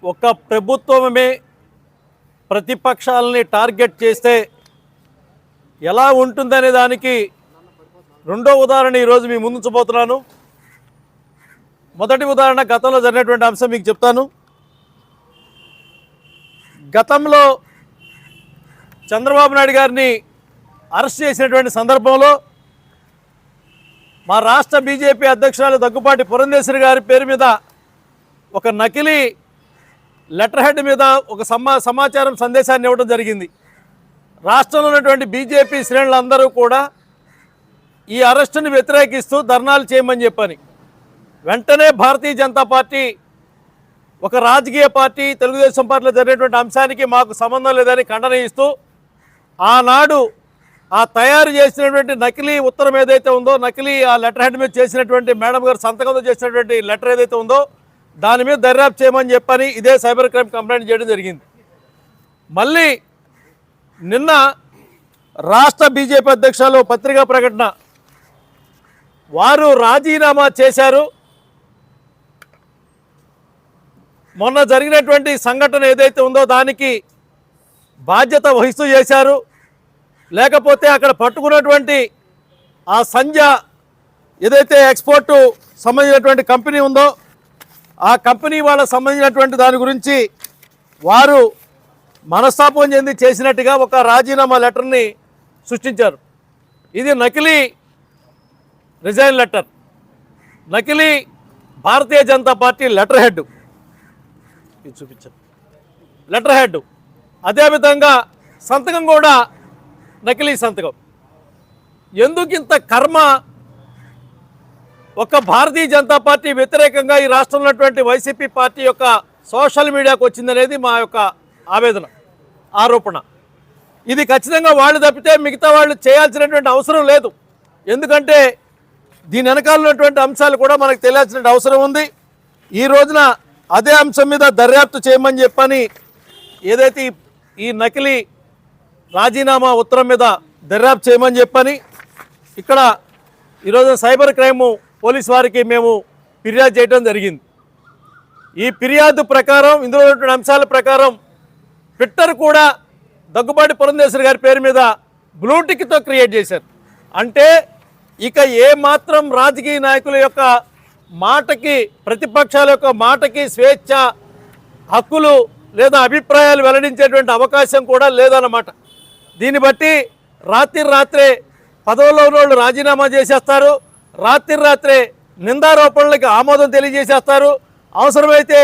ఒక ప్రభుత్వమే ప్రతిపక్షాలని టార్గెట్ చేస్తే ఎలా ఉంటుందనే దానికి రెండో ఉదాహరణ ఈరోజు మీ ముందు చూపోతున్నాను. మొదటి ఉదాహరణ గతంలో జరిగినటువంటి అంశం మీకు చెప్తాను. గతంలో చంద్రబాబు నాయుడు గారిని అరెస్ట్ చేసినటువంటి సందర్భంలో మా రాష్ట్ర బీజేపీ అధ్యక్షురాలు దగ్గుపాటి పురంధేశ్వరి గారి పేరు మీద ఒక నకిలీ లెటర్ హెడ్ మీద ఒక సమాచారం సందేశాన్ని ఇవ్వడం జరిగింది. రాష్ట్రంలో ఉన్నటువంటి బీజేపీ శ్రేణులందరూ కూడా ఈ అరెస్టును వ్యతిరేకిస్తూ ధర్నాలు చేయమని చెప్పని వెంటనే భారతీయ జనతా పార్టీ ఒక రాజకీయ పార్టీ తెలుగుదేశం పార్టీలో జరిగినటువంటి అంశానికి మాకు సంబంధం లేదని ఖండన ఇస్తూ ఆనాడు ఆ తయారు చేసినటువంటి నకిలీ ఉత్తరం ఏదైతే ఉందో, నకిలీ ఆ లెటర్ హెడ్ మీద చేసినటువంటి మేడం గారు సంతకంతో చేసినటువంటి లెటర్ ఏదైతే ఉందో దాని మీద దర్యాప్తు చేయమని చెప్పని ఇదే సైబర్ క్రైమ్ కంప్లైంట్ చేయడం జరిగింది. మళ్ళీ నిన్న రాష్ట్ర బీజేపీ అధ్యక్షులు పత్రికా ప్రకటన వారు రాజీనామా చేశారు. మొన్న జరిగినటువంటి సంఘటన ఏదైతే ఉందో దానికి బాధ్యత వహిస్తూ చేశారు, లేకపోతే అక్కడ పట్టుకున్నటువంటి ఆ సంధ్య ఏదైతే ఎక్స్పోర్టు సంబంధించినటువంటి కంపెనీ ఉందో ఆ కంపెనీ వాళ్ళకు సంబంధించినటువంటి దాని గురించి వారు మనస్తాపం చెంది చేసినట్టుగా ఒక రాజీనామా లెటర్ని సృష్టించారు. ఇది నకిలీ రిజైన్ లెటర్, నకిలీ Bharatiya Janata party letter head, ఇది చూపించారు లెటర్ హెడ్. అదేవిధంగా సంతకం కూడా నకిలీ సంతకం. ఎందుకు ఇంత కర్మ ఒక భారతీయ జనతా పార్టీ వ్యతిరేకంగా ఈ రాష్ట్రంలో ఉన్నటువంటి వైసీపీ పార్టీ యొక్క సోషల్ మీడియాకు వచ్చిందనేది మా యొక్క ఆవేదన, ఆరోపణ. ఇది ఖచ్చితంగా వాళ్ళు తప్పితే మిగతా వాళ్ళు చేయాల్సినటువంటి అవసరం లేదు. ఎందుకంటే దీని వెనకాల ఉన్నటువంటి అంశాలు కూడా మనకు తెలియాల్సిన అవసరం ఉంది. ఈ రోజున అదే అంశం మీద దర్యాప్తు చేయమని చెప్పని ఏదైతే ఈ నకిలీ రాజీనామా ఉత్తరం మీద దర్యాప్తు చేయమని చెప్పని ఇక్కడ ఈరోజు సైబర్ క్రైమ్ పోలీస్ వారికి మేము ఫిర్యాదు చేయడం జరిగింది. ఈ ఫిర్యాదు ప్రకారం ఇందులో ఉన్నటువంటి అంశాల ప్రకారం ట్విట్టర్ కూడా దగ్గుబాటి పురంధేశ్వరి గారి పేరు మీద బ్లూటిక్తో క్రియేట్ చేశారు. అంటే ఇక ఏ మాత్రం రాజకీయ నాయకుల యొక్క మాటకి, ప్రతిపక్షాల యొక్క మాటకి స్వేచ్ఛ, హక్కులు లేదా అభిప్రాయాలు వెల్లడించేటువంటి అవకాశం కూడా లేదన్నమాట. దీన్ని బట్టి రాత్రే పదవుల్లో ఉన్నోళ్ళు రాజీనామా చేసేస్తారు, రాత్రే నిందారోపణలకి ఆమోదం తెలియజేసేస్తారు. అవసరమైతే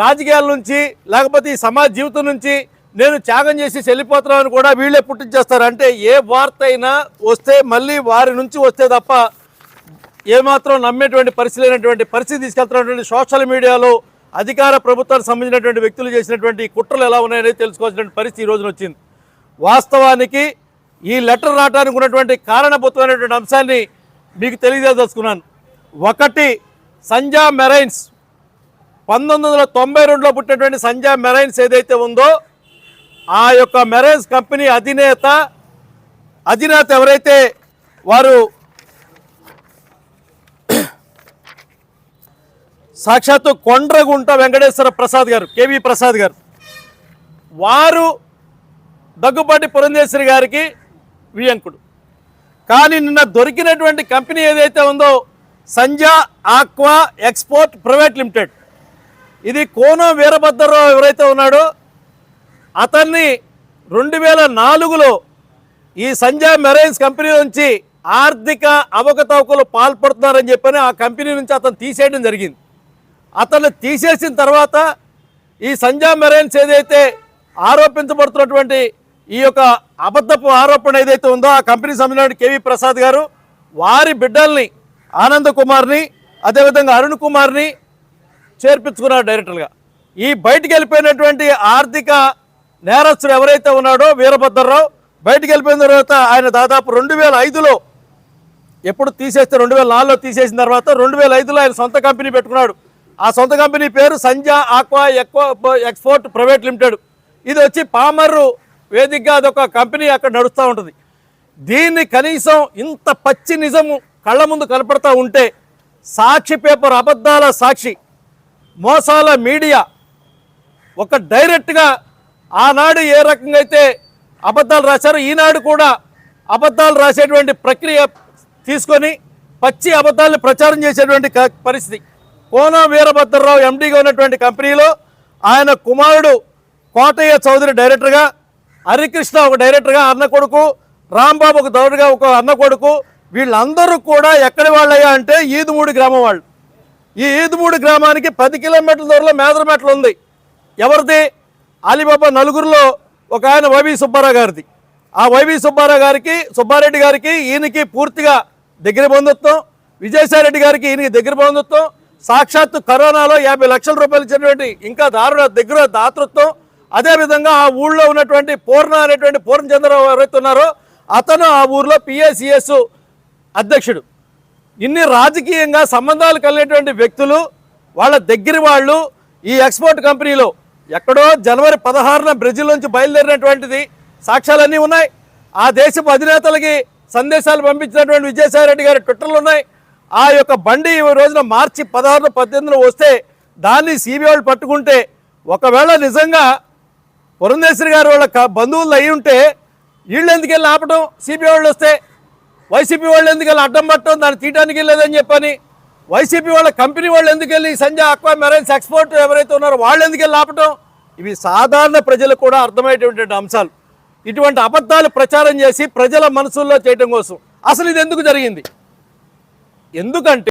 రాజకీయాల నుంచి లేకపోతే ఈ సమాజ జీవితం నుంచి నేను త్యాగం చేసి వెళ్ళిపోతున్నామని కూడా వీళ్ళే పుట్టించేస్తారు. అంటే ఏ వార్త అయినా వస్తే మళ్ళీ వారి నుంచి వస్తే తప్ప ఏమాత్రం నమ్మేటువంటి పరిస్థితి లేనటువంటి పరిస్థితి తీసుకెళ్తున్నటువంటి సోషల్ మీడియాలో అధికార ప్రభుత్వానికి సంబంధించినటువంటి వ్యక్తులు చేసినటువంటి కుట్రలు ఎలా ఉన్నాయనేది తెలుసుకోవాల్సినటువంటి పరిస్థితి ఈ రోజున వచ్చింది. వాస్తవానికి ఈ లెటర్ రావడానికి ఉన్నటువంటి కారణభూతమైనటువంటి అంశాన్ని మీకు తెలియజేదలుచుకున్నాను. ఒకటి, సంధ్యా మెరైన్స్ 1992లో పుట్టినటువంటి సంధ్యా మెరైన్స్ ఏదైతే ఉందో ఆ యొక్క మెరైన్స్ కంపెనీ అధినేత ఎవరైతే వారు సాక్షాత్తు కొండ్రగుంట వెంకటేశ్వర ప్రసాద్ గారు, కేవీ ప్రసాద్ గారు, వారు దగ్గుబాటి పురంధేశ్వరి గారికి వియంకుడు. కానీ నిన్న దొరికినటువంటి కంపెనీ ఏదైతే ఉందో సంధ్యా ఆక్వా ఎక్స్పోర్ట్ ప్రైవేట్ లిమిటెడ్, ఇది కోనో వీరభద్రరావు ఎవరైతే ఉన్నాడో అతన్ని 2004లో ఈ సంధ్యా మెరైన్స్ కంపెనీ నుంచి ఆర్థిక అవకతవకలు పాల్పడుతున్నారని చెప్పని ఆ కంపెనీ నుంచి అతను తీసేయడం జరిగింది. అతను తీసేసిన తర్వాత ఈ సంధ్యా మెరైన్స్ ఏదైతే ఆరోపించబడుతున్నటువంటి ఈ యొక్క అబద్ధపు ఆరోపణ ఏదైతే ఉందో ఆ కంపెనీకి సంబంధించిన కేవీ ప్రసాద్ గారు వారి బిడ్డల్ని ఆనంద్ కుమార్ని అదేవిధంగా అరుణ్ కుమార్ని చేర్పించుకున్నారు డైరెక్టర్గా. ఈ బయటికి వెళ్ళిపోయినటువంటి ఆర్థిక నేరస్తుడు ఎవరైతే ఉన్నాడో వీరభద్రరావు బయటికి వెళ్ళిపోయిన తర్వాత ఆయన దాదాపు 2005లో ఎప్పుడు తీసేస్తే 2004లో తీసేసిన తర్వాత 2005లో ఆయన సొంత కంపెనీ పెట్టుకున్నాడు. ఆ సొంత కంపెనీ పేరు సంధ్యా ఆక్వా ఎక్స్పోర్ట్ ప్రైవేట్ లిమిటెడ్. ఇది వచ్చి పామర్రు వేదికగా అదొక కంపెనీ అక్కడ నడుస్తూ ఉంటుంది. దీన్ని కనీసం ఇంత పచ్చి నిజము కళ్ళ ముందు కనపడతా ఉంటే సాక్షి పేపర్ అబద్ధాల సాక్షి, మోసాల మీడియా, ఒక డైరెక్ట్గా ఆనాడు ఏ రకంగా అయితే అబద్ధాలు రాశారో ఈనాడు కూడా అబద్ధాలు రాసేటువంటి ప్రక్రియ తీసుకొని పచ్చి అబద్ధాలను ప్రచారం చేసేటువంటి పరిస్థితి. కోన వీరభద్రరావు ఎండీగా ఉన్నటువంటి కంపెనీలో ఆయన కుమారుడు కోటయ్య చౌదరి డైరెక్టర్గా, హరికృష్ణ ఒక డైరెక్టర్గా అన్న కొడుకు, రాంబాబు ఒక దౌడుగా ఒక అన్న కొడుకు, వీళ్ళందరూ కూడా ఎక్కడి వాళ్ళయ్యా అంటే ఈదుమూడి గ్రామం వాళ్ళు. ఈ ఈదుమూడి గ్రామానికి 10 కిలోమీటర్ల దూరంలో మేదరమెట్ల ఉంది. ఎవరిది? అలీబాబా నలుగురిలో ఒక ఆయన వైవి సుబ్బారావు గారిది. ఆ వైవి సుబ్బారెడ్డి గారికి ఈయనకి పూర్తిగా దగ్గర బంధుత్వం, విజయసాయిరెడ్డి గారికి ఈయనకి దగ్గర బంధుత్వం, సాక్షాత్తు కరోనాలో 50 లక్షల రూపాయలు ఇచ్చినటువంటి ఇంకా దగ్గర దాతృత్వం. అదేవిధంగా ఆ ఊళ్ళో ఉన్నటువంటి పూర్ణచంద్రరావు ఎవరైతే ఉన్నారో అతను ఆ ఊర్లో PACS అధ్యక్షుడు. ఇన్ని రాజకీయంగా సంబంధాలు కలిగినటువంటి వ్యక్తులు, వాళ్ళ దగ్గర వాళ్ళు ఈ ఎక్స్పోర్ట్ కంపెనీలో ఎక్కడో జనవరి 16న బ్రెజిల్ నుంచి బయలుదేరినటువంటిది సాక్ష్యాలన్నీ ఉన్నాయి. ఆ దేశపు అధినేతలకి సందేశాలు పంపించినటువంటి విజయసాయిరెడ్డి గారి ట్విట్టర్లు ఉన్నాయి. ఆ యొక్క బండి ఈ రోజున మార్చి 16, 18 వస్తే దాన్ని సిబిఐ వాళ్ళు పట్టుకుంటే, ఒకవేళ నిజంగా పురంధేశ్వరి గారు వాళ్ళ బంధువులు అయి ఉంటే వీళ్ళు ఎందుకు వెళ్ళి ఆపటం? సిబిఐ వాళ్ళు వస్తే వైసీపీ వాళ్ళు ఎందుకు వెళ్ళి అడ్డం పట్టడం, దాన్ని తీయడానికి వెళ్ళలేదని చెప్పని, వైసీపీ వాళ్ళ కంపెనీ వాళ్ళు ఎందుకు వెళ్ళి సంజయ్ ఆక్వా మెరైన్స్ ఎక్స్పోర్ట్ ఎవరైతే ఉన్నారో వాళ్ళు ఎందుకు వెళ్ళి ఆపటం? ఇవి సాధారణ ప్రజలకు కూడా అర్థమయ్యేటువంటి అంశాలు. ఇటువంటి అబద్ధాలు ప్రచారం చేసి ప్రజల మనసుల్లో చేయడం కోసం అసలు ఇది ఎందుకు జరిగింది? ఎందుకంటే